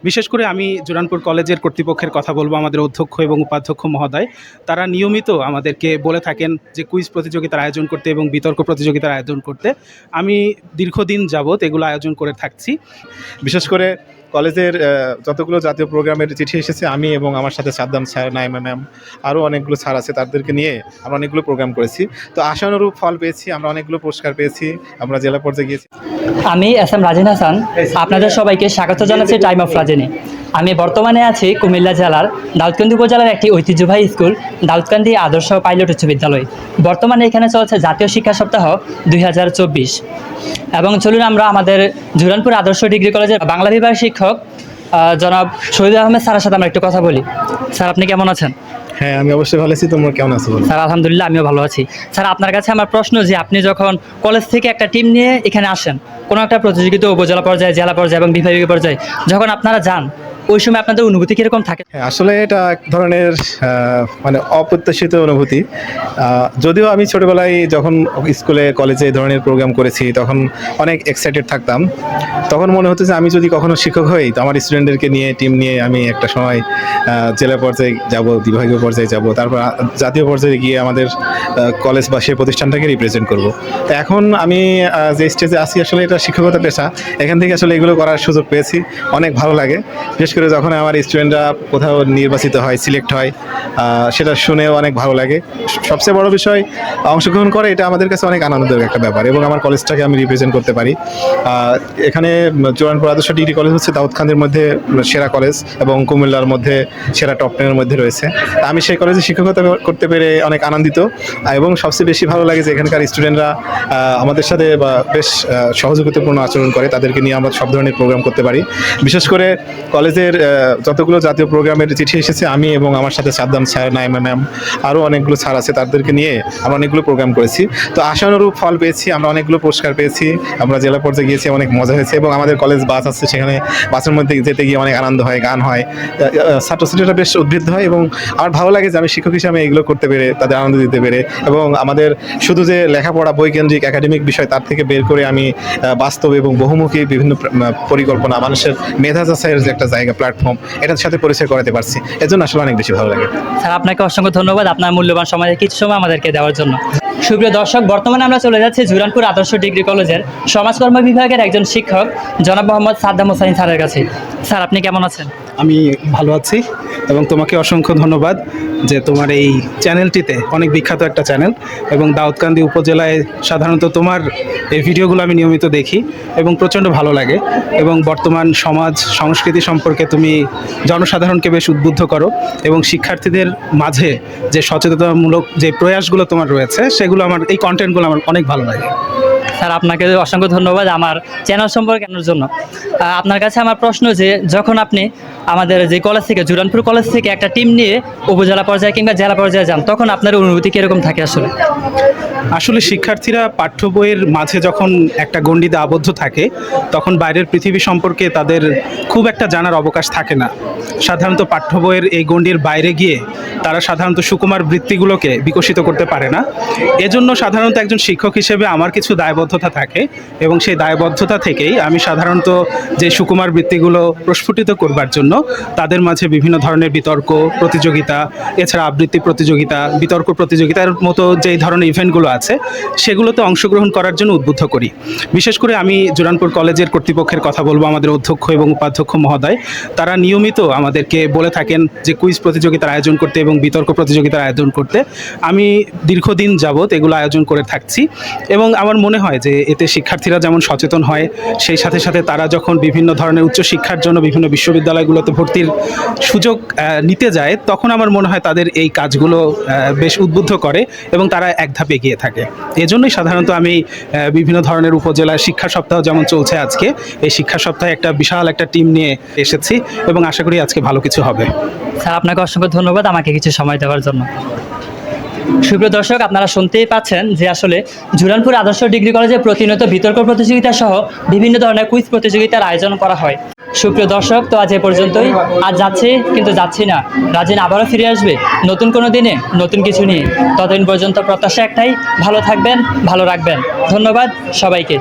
বিশেষ করে আমি জুরানপুর কলেজের কর্তৃপক্ষের কথা বলবো, আমাদের অধ্যক্ষ এবং উপাধ্যক্ষ মহোদয় তারা নিয়মিত আমাদেরকে বলে থাকেন যে কুইজ প্রতিযোগিতার আয়োজন করতে এবং বিতর্ক প্রতিযোগিতার আয়োজন করতে। আমি দীর্ঘদিন যাবৎ এগুলো আয়োজন করে থাকছি। বিশেষ করে কলেজের যতগুলো জাতীয় প্রোগ্রামের চিঠি এসেছে, আমি এবং আমার সাথে সাদ্দাম স্যার, নাইমা ম্যাম, আরও অনেকগুলো স্যার আছে, তাদেরকে নিয়ে আমরা অনেকগুলো প্রোগ্রাম করেছি। তো আশানুরূপ ফল পেয়েছি, আমরা অনেকগুলো পুরস্কার পেয়েছি, আমরা জেলা পর্যায়ে গিয়েছি। আমি এস এম রাজিন হাসান, আপনাদের সবাইকে স্বাগত জানাচ্ছি টাইম অফ রাজনী। আমি বর্তমানে আছি কুমিল্লা জেলার দাউদকান্দি উপজেলার একটি ঐতিহ্যবাহী স্কুল দাউদকান্দি আদর্শ পাইলট উচ্চ বিদ্যালয়। বর্তমানে এখানে চলছে জাতীয় শিক্ষা সপ্তাহ 2024 এবং চলুন আমরা আমাদের জুরানপুর আদর্শ ডিগ্রি কলেজের বাংলা বিভাগের শিক্ষক জনাব শহীদ আহমেদ স্যারের সাথে আমরা একটু কথা বলি। স্যার, আপনি কেমন আছেন? হ্যাঁ, আমি অবশ্যই ভালো আছি। তোমরা কেমন আছো? স্যার, আলহামদুলিল্লাহ আমিও ভালো আছি। স্যার, আপনার কাছে আমার প্রশ্ন যে আপনি যখন কলেজ থেকে একটা টিম নিয়ে এখানে আসেন, কোনো একটা প্রতিযোগিতা উপজেলা পর্যায়ে, জেলা পর্যায়ে এবং বিভাগীয় পর্যায়ে যখন আপনারা যান, ওই সময় আপনাদের অনুভূতি কীরকম থাকে? হ্যাঁ, আসলে এটা এক ধরনের মানে অপ্রত্যাশিত অনুভূতি। যদিও আমি ছোটোবেলায় যখন স্কুলে কলেজে এই ধরনের প্রোগ্রাম করেছি তখন অনেক এক্সাইটেড থাকতাম। তখন মনে হতো যে আমি যদি কখনো শিক্ষক হই তো আমার স্টুডেন্টদেরকে নিয়ে, টিম নিয়ে আমি একটা সময় জেলা পর্যায়ে যাব, বিভাগীয় পর্যায়ে যাব, তারপর জাতীয় পর্যায়ে গিয়ে আমাদের কলেজ বা সেই প্রতিষ্ঠানটাকে রিপ্রেজেন্ট করব। তো এখন আমি যে স্টেজে আছি, আসলে এটা শিক্ষকতা পেশা, এখান থেকে আসলে এগুলো করার সুযোগ পেয়েছি, অনেক ভালো লাগে। বিশেষ করে যখন আমার স্টুডেন্টরা কোথাও নির্বাচিত হয়, সিলেক্ট হয়, সেটা শুনেও অনেক ভালো লাগে। সবচেয়ে বড় বিষয়, অংশগ্রহণ করে এটা আমাদের কাছে অনেক আনন্দের একটা ব্যাপার এবং আমার কলেজটাকে আমি রিপ্রেজেন্ট করতে পারি। এখানে জুরানপুর আদর্শ ডিগ্রি কলেজ হচ্ছে দাউদকান্দির মধ্যে সেরা কলেজ এবং কুমিল্লার মধ্যে সেরা টপ 10-এর মধ্যে রয়েছে। আমি সেই কলেজে শিক্ষকতা করতে পেরে অনেক আনন্দিত এবং সবচেয়ে বেশি ভালো লাগে যে এখানকার স্টুডেন্টরা আমাদের সাথে বেশ সহযোগিতাপূর্ণ আচরণ করে, তাদেরকে নিয়ে আমরা সব ধরনের প্রোগ্রাম করতে পারি। বিশেষ করে কলেজের যতগুলো জাতীয় প্রোগ্রামের চিঠি এসেছে, আমি এবং আমার সাথে সাদ্দাম স্যার, নাইমা ম্যাম, আরও অনেকগুলো স্যার আছে, তাদেরকে নিয়ে আমরা অনেকগুলো প্রোগ্রাম করেছি। তো আশানুরূপ ফল পেয়েছি, আমরা অনেকগুলো পুরস্কার পেয়েছি, আমরা জেলা পর্যায়ে গিয়েছি, অনেক মজা হয়েছে এবং আমাদের কলেজ বাস আছে, সেখানে বাসের মধ্যে যেতে গিয়ে অনেক আনন্দ হয়, গান হয়, ছাত্রছাত্রীরা বেশ উদ্বৃত্ত হয় এবং আমার ভালো লাগে যে আমি শিক্ষক হিসাবে এগুলো করতে পেরে, তাদের আনন্দ দিতে পেরে এবং আমাদের শুধু যে লেখাপড়া বৈকেন্দ্রিক একাডেমিক বিষয় তার থেকে বের করে আমি বাস্তব এবং বহুমুখী বিভিন্ন পরিকল্পনা, মানুষের মেধা যাচাইয়ের যে একটা জায়গা, প্ল্যাটফর্ম, এটার সাথে পরিচয় করাতে পারছি। এজন্য আসলে অনেক বেশি ভালো লাগে। স্যার, আপনাকে অসংখ্য ধন্যবাদ আপনার মূল্যবান সময়, কিছু সময় আমাদেরকে দেওয়ার জন্য। সুপ্রিয় দর্শক, বর্তমানে আমরা চলে যাচ্ছি জুরানপুর আদর্শ ডিগ্রি কলেজের সমাজকর্ম বিভাগের একজন শিক্ষক জনাব মোহাম্মদ সাদ্দাম হোসাইন স্যারের কাছে। স্যার, আপনি কেমন আছেন? আমি ভালো আছি এবং তোমাকে অসংখ্য ধন্যবাদ যে তোমার এই চ্যানেলটিতে, অনেক বিখ্যাত একটা চ্যানেল এবং দাউদকান্দি উপজেলায় সাধারণত তোমার এই ভিডিওগুলো আমি নিয়মিত দেখি এবং প্রচণ্ড ভালো লাগে এবং বর্তমান সমাজ সংস্কৃতি সম্পর্কে তুমি জনসাধারণকে বেশ উদ্বুদ্ধ করো এবং শিক্ষার্থীদের মাঝে যে সচেতনতামূলক যে প্রয়াসগুলো তোমার রয়েছে সেগুলো, আমার এই কন্টেন্টগুলো আমার অনেক ভালো লাগে। স্যার, আপনাকে অসংখ্য ধন্যবাদ আমার চ্যানেল সম্পর্কে জানার জন্য। আপনার কাছে আমার প্রশ্ন যে যখন আপনি আমাদের যে কলেজ থেকে, জুরানপুর কলেজ থেকে একটা টিম নিয়ে উপজেলা পর্যায়ে কিংবা জেলা পর্যায়ে যান, তখন আপনার অনুভূতি কীরকম থাকে? আসলে শিক্ষার্থীরা পাঠ্য বইয়ের মাঝে যখন একটা গণ্ডিতে আবদ্ধ থাকে তখন বাইরের পৃথিবী সম্পর্কে তাদের খুব একটা জানার অবকাশ থাকে না। সাধারণত পাঠ্য বইয়ের এই গণ্ডির বাইরে গিয়ে তারা সাধারণত সুকুমার বৃত্তিগুলোকে বিকশিত করতে পারে না। এজন্য সাধারণত একজন শিক্ষক হিসেবে আমার কিছু দায়বদ্ধতা থাকে এবং সেই দায়বদ্ধতা থেকেই আমি সাধারণত যে সুকুমার বৃত্তিগুলো প্রস্ফুটিত করবার জন্য তাদের মাঝে বিভিন্ন ধরনের বিতর্ক প্রতিযোগিতা, এছাড়া আবৃত্তি প্রতিযোগিতা, বিতর্ক প্রতিযোগিতার মতো যেই ধরনের ইভেন্টগুলো আছে সেগুলোতে অংশগ্রহণ করার জন্য উদ্বুদ্ধ করি। বিশেষ করে আমি জুরানপুর কলেজের কর্তৃপক্ষের কথা বলবো, আমাদের অধ্যক্ষ এবং উপাধ্যক্ষ মহোদয় তারা নিয়মিত আমাদেরকে বলে থাকেন যে কুইজ প্রতিযোগিতার আয়োজন করতে এবং বিতর্ক প্রতিযোগিতার আয়োজন করতে। আমি দীর্ঘদিন যাবৎ এগুলো আয়োজন করে থাকছি এবং আমার মনে হয় যে এতে শিক্ষার্থীরা যেমন সচেতন হয়, সেই সাথে সাথে তারা যখন বিভিন্ন ধরনের উচ্চশিক্ষার জন্য বিভিন্ন বিশ্ববিদ্যালয়গুলোতে ভর্তির সুযোগ নিতে যায় তখন আমার মনে হয় তাদের এই কাজগুলো বেশ উদ্বুদ্ধ করে এবং তারা এক ধাপ এগিয়ে থাকে। এজন্যই সাধারণত আমি বিভিন্ন ধরনের উপজেলার শিক্ষা সপ্তাহ যেমন চলছে আজকে, এই শিক্ষা সপ্তাহে একটা বিশাল একটা টিম নিয়ে এসেছি এবং আশা করি আজকে ভালো কিছু হবে। স্যার, আপনাকে অসংখ্য ধন্যবাদ আমাকে কিছু সময় দেওয়ার জন্য। সুপ্রিয় দর্শক, আপনারা শুনতেই পাচ্ছেন যে আসলে জুরানপুর আদর্শ ডিগ্রি কলেজে প্রতিনিয়ত বিতর্ক প্রতিযোগিতা সহ বিভিন্ন ধরনের কুইজ প্রতিযোগিতার আয়োজন করা হয়। সুপ্রিয় দর্শক, তো আজ এ পর্যন্তই। আজ যাচ্ছি কিন্তু যাচ্ছি না, রাজিন আবারও ফিরে আসবে নতুন কোনো দিনে নতুন কিছু নিয়ে। ততদিন পর্যন্ত প্রত্যাশা একটাই, ভালো থাকবেন, ভালো রাখবেন। ধন্যবাদ সবাইকে।